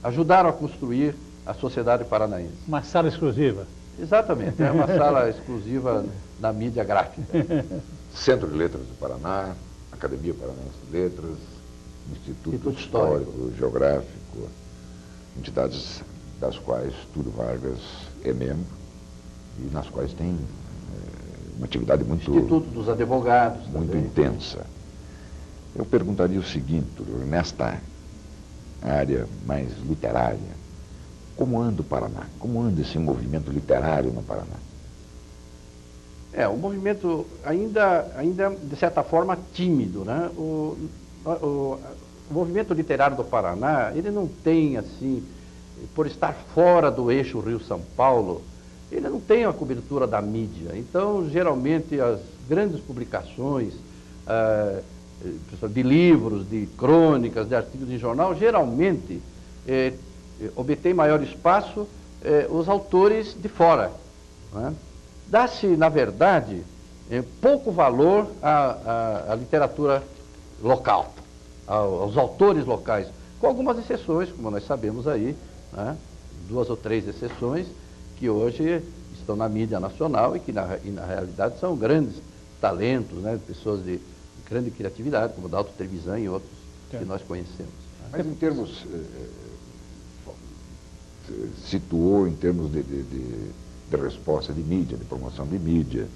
ajudaram a construir a sociedade paranaense. Uma sala exclusiva? Exatamente, é uma sala exclusiva na mídia gráfica. Centro de Letras do Paraná, Academia Paranaense de Letras, Instituto Histórico, Geográfico, entidades das quais Túlio Vargas é membro e nas quais tem uma atividade muito... Instituto dos Advogados muito também. Intensa. Eu perguntaria o seguinte, Túlio, nesta área mais literária, como anda o Paraná? Como anda esse movimento literário no Paraná? O movimento ainda de certa forma, tímido, né? O movimento literário do Paraná, ele não tem, assim, por estar fora do eixo Rio-São Paulo, ele não tem a cobertura da mídia. Então, geralmente, as grandes publicações de livros, de crônicas, de artigos em jornal, geralmente obtém maior espaço os autores de fora, né? Dá-se, na verdade, pouco valor à literatura local, aos autores locais, com algumas exceções, como nós sabemos aí, né? 2 ou 3 exceções, que hoje estão na mídia nacional e que, na realidade, são grandes talentos, né? Pessoas de grande criatividade, como Dalto Trevisan e outros que nós conhecemos. Mas em termos, situou em termos de resposta de mídia, de promoção de mídia,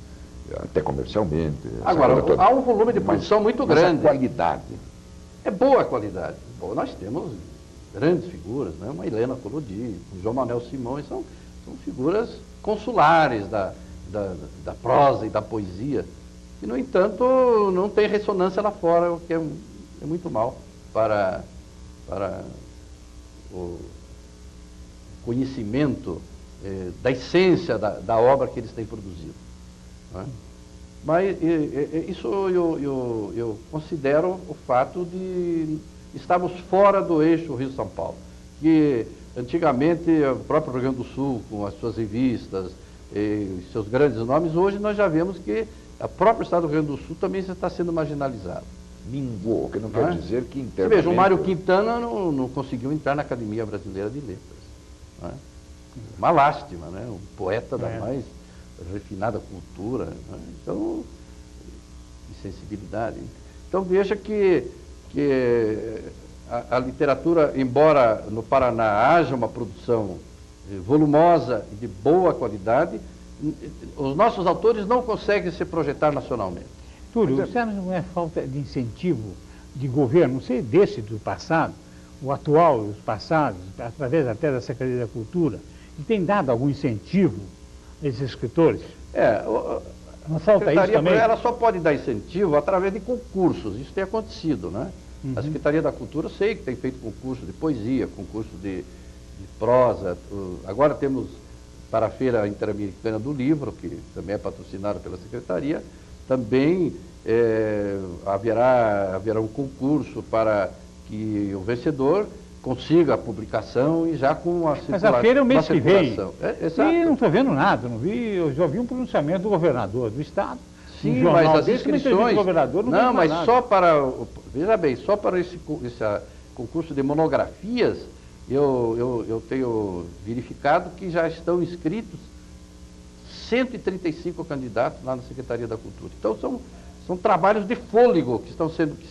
até comercialmente. Agora, há um volume de produção muito grande. A qualidade. É boa a qualidade. Bom, nós temos grandes figuras, né? Uma Helena Collodi, um João Manuel Simões, são figuras consulares da prosa e da poesia, e, no entanto, não tem ressonância lá fora, o que é muito mal para o conhecimento da essência da obra que eles têm produzido, né? Mas isso eu considero o fato de estarmos fora do eixo Rio-São Paulo, que antigamente o próprio Rio Grande do Sul, com as suas revistas, seus grandes nomes, hoje nós já vemos que o próprio estado do Rio Grande do Sul também está sendo marginalizado. Minguou, que não quer dizer que internamente... Veja, o Mário Quintana não conseguiu entrar na Academia Brasileira de Letras, né? Uma lástima, né? Um poeta da mais refinada cultura, né? Então, e sensibilidade. Então, veja que a literatura, embora no Paraná haja uma produção volumosa e de boa qualidade, os nossos autores não conseguem se projetar nacionalmente. Túlio, você não é falta de incentivo de governo, não sei desse do passado, o atual, os passados, através até da Secretaria da Cultura, que tem dado algum incentivo a esses escritores? Não falta isso também? Ela só pode dar incentivo através de concursos, isso tem acontecido, né? A Secretaria da Cultura, eu sei que tem feito concurso de poesia, concurso de prosa. Agora temos para a Feira Interamericana do Livro, que também é patrocinada pela Secretaria, também haverá um concurso para que o vencedor consiga a publicação e já com a circulação. Mas a feira é o mês que vem. Exato. E não estou vendo nada, eu já vi um pronunciamento do governador do Estado. Sim, mas as inscrições... Governador, não, mas nada. Só para... Veja bem, só para concurso de monografias, eu tenho verificado que já estão inscritos 135 candidatos lá na Secretaria da Cultura. Então, são trabalhos de fôlego que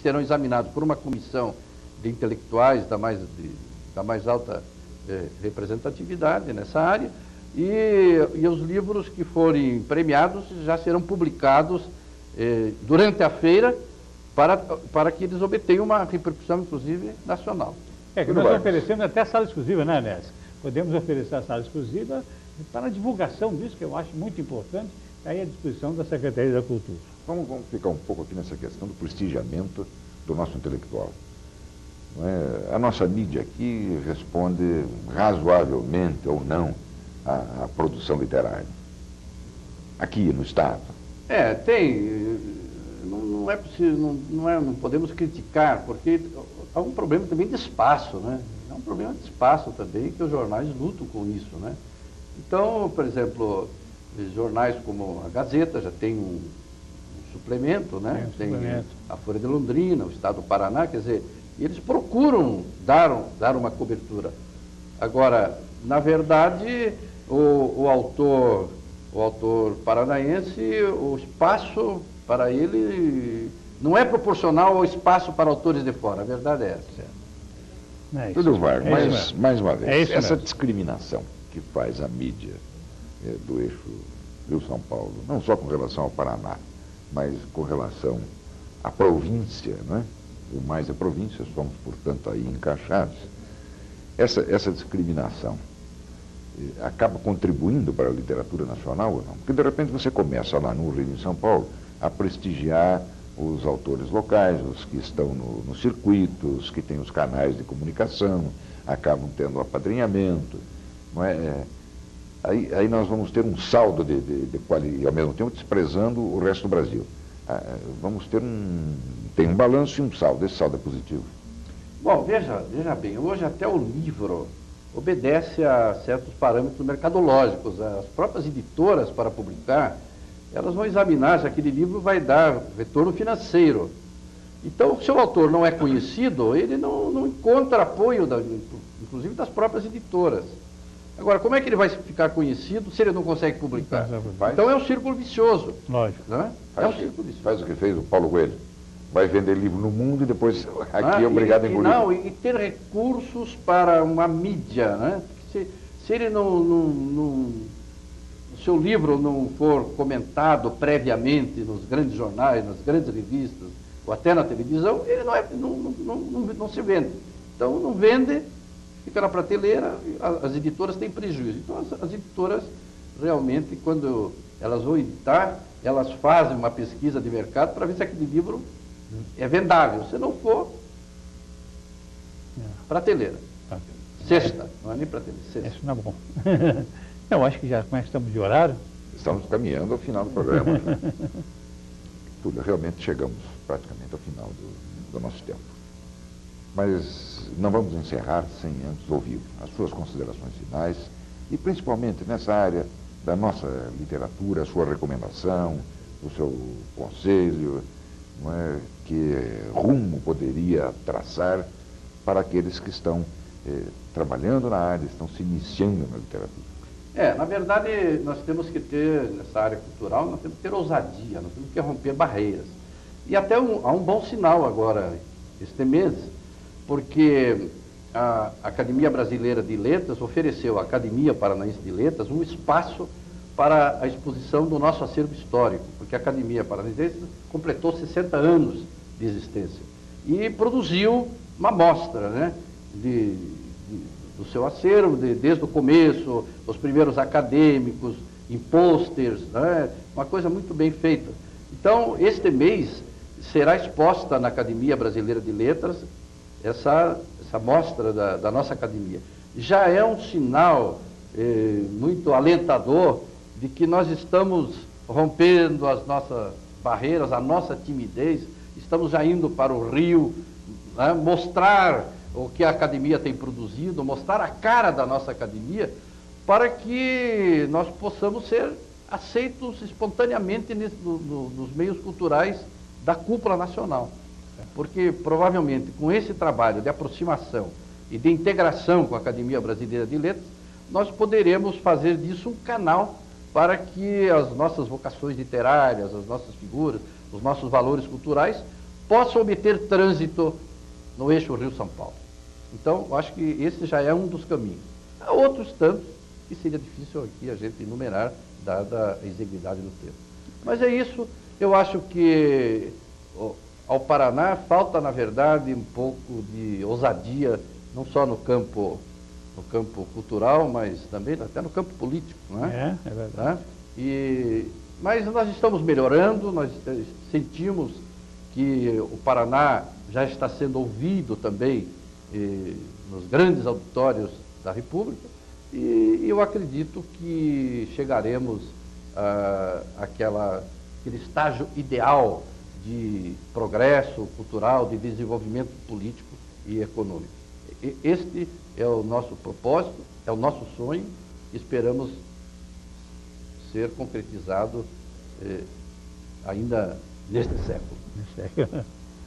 serão examinados por uma comissão de intelectuais da mais alta representatividade nessa área, e os livros que forem premiados já serão publicados durante a feira para que eles obtenham uma repercussão, inclusive, nacional. Que nós oferecemos até a sala exclusiva, né, Nécio? Podemos oferecer a sala exclusiva para a divulgação disso, que eu acho muito importante, aí à disposição da Secretaria da Cultura. Vamos ficar um pouco aqui nessa questão do prestigiamento do nosso intelectual. Não é? A nossa mídia aqui responde razoavelmente ou não à produção literária. Aqui no Estado. Tem. Não é possível, não podemos criticar, porque há um problema também de espaço, né? É um problema de espaço também, que os jornais lutam com isso, né? Então, por exemplo, jornais como a Gazeta já tem um suplemento, né? Tem a Folha de Londrina, o Estado do Paraná, quer dizer, eles procuram dar uma cobertura. Agora, na verdade, o autor paranaense, o espaço para ele não é proporcional ao espaço para autores de fora, a verdade é essa. Túlio Vargas, mais uma vez, essa mesmo. Discriminação que faz a mídia do eixo Rio-São Paulo, não só com relação ao Paraná, mas com relação à província, não é? O mais é província, somos, portanto, aí encaixados. Essa discriminação acaba contribuindo para a literatura nacional ou não? Porque, de repente, você começa lá no Rio e em São Paulo a prestigiar os autores locais, os que estão no circuito, os que têm os canais de comunicação, acabam tendo apadrinhamento. Não é? Aí nós vamos ter um saldo de qualidade, e ao mesmo tempo desprezando o resto do Brasil. Vamos ter tem um balanço e um saldo. Esse saldo é positivo. Bom, veja bem, hoje até o livro obedece a certos parâmetros mercadológicos. As próprias editoras, para publicar, elas vão examinar se aquele livro vai dar retorno financeiro. Então, se o autor não é conhecido, ele não encontra apoio, inclusive das próprias editoras. Agora, como é que ele vai ficar conhecido se ele não consegue publicar? Então é um círculo vicioso. Lógico. Né? É um círculo vicioso. Faz o que fez o Paulo Coelho. Vai vender livro no mundo e depois aqui é obrigado a engolir. E ter recursos para uma mídia, né? Se ele se o livro não for comentado previamente nos grandes jornais, nas grandes revistas, ou até na televisão, ele não se vende. Então não vende, fica na prateleira, as editoras têm prejuízo. Então as editoras realmente, quando elas vão editar, elas fazem uma pesquisa de mercado para ver se aquele livro é vendável. Se não for, prateleira. Sexta, não é nem prateleira, sexta. Isso não é bom. Eu acho que já estamos de horário. Estamos caminhando ao final do programa. Túlio, realmente chegamos praticamente ao final do nosso tempo. Mas não vamos encerrar sem antes ouvir as suas considerações finais e principalmente nessa área da nossa literatura, a sua recomendação, o seu conselho, não é? Que rumo poderia traçar para aqueles que estão trabalhando na área, estão se iniciando na literatura. Na verdade, nós temos que ter, nessa área cultural, nós temos que ter ousadia, nós temos que romper barreiras. E até há um bom sinal agora, este mês, porque a Academia Brasileira de Letras ofereceu à Academia Paranaense de Letras um espaço para a exposição do nosso acervo histórico, porque a Academia Paranaense completou 60 anos de existência e produziu uma amostra, né, do seu acervo, desde o começo, os primeiros acadêmicos, em pôsteres, né, uma coisa muito bem feita. Então, este mês será exposta na Academia Brasileira de Letras essa mostra da nossa academia. Já é um sinal muito alentador de que nós estamos rompendo as nossas barreiras, a nossa timidez, estamos já indo para o Rio, né, mostrar o que a academia tem produzido, mostrar a cara da nossa academia, para que nós possamos ser aceitos espontaneamente nos meios culturais da cúpula nacional. porque provavelmente com esse trabalho de aproximação e de integração com a Academia Brasileira de Letras, nós poderemos fazer disso um canal para que as nossas vocações literárias, as nossas figuras, os nossos valores culturais possam obter trânsito no eixo Rio-São Paulo. Então, eu acho que esse já é um dos caminhos. Há outros tantos que seria difícil aqui a gente enumerar, dada a exiguidade do tempo. Mas é isso, eu acho que ao Paraná falta, na verdade, um pouco de ousadia, não só no campo cultural, mas também até no campo político, não é? É verdade. Mas nós estamos melhorando, nós sentimos que o Paraná já está sendo ouvido também nos grandes auditórios da República, e eu acredito que chegaremos àquele estágio ideal de progresso cultural, de desenvolvimento político e econômico. Este é o nosso propósito, é o nosso sonho, e esperamos ser concretizado ainda neste século.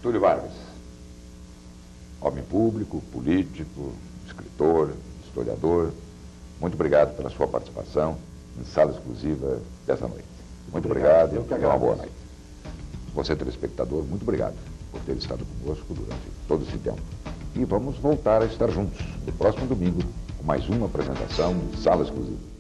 Túlio Vargas, homem público, político, escritor, historiador, muito obrigado pela sua participação em Sala Exclusiva dessa noite. Muito obrigado e tenha uma boa noite. Você, telespectador, muito obrigado por ter estado conosco durante todo esse tempo. E vamos voltar a estar juntos no próximo domingo com mais uma apresentação de Sala Exclusiva.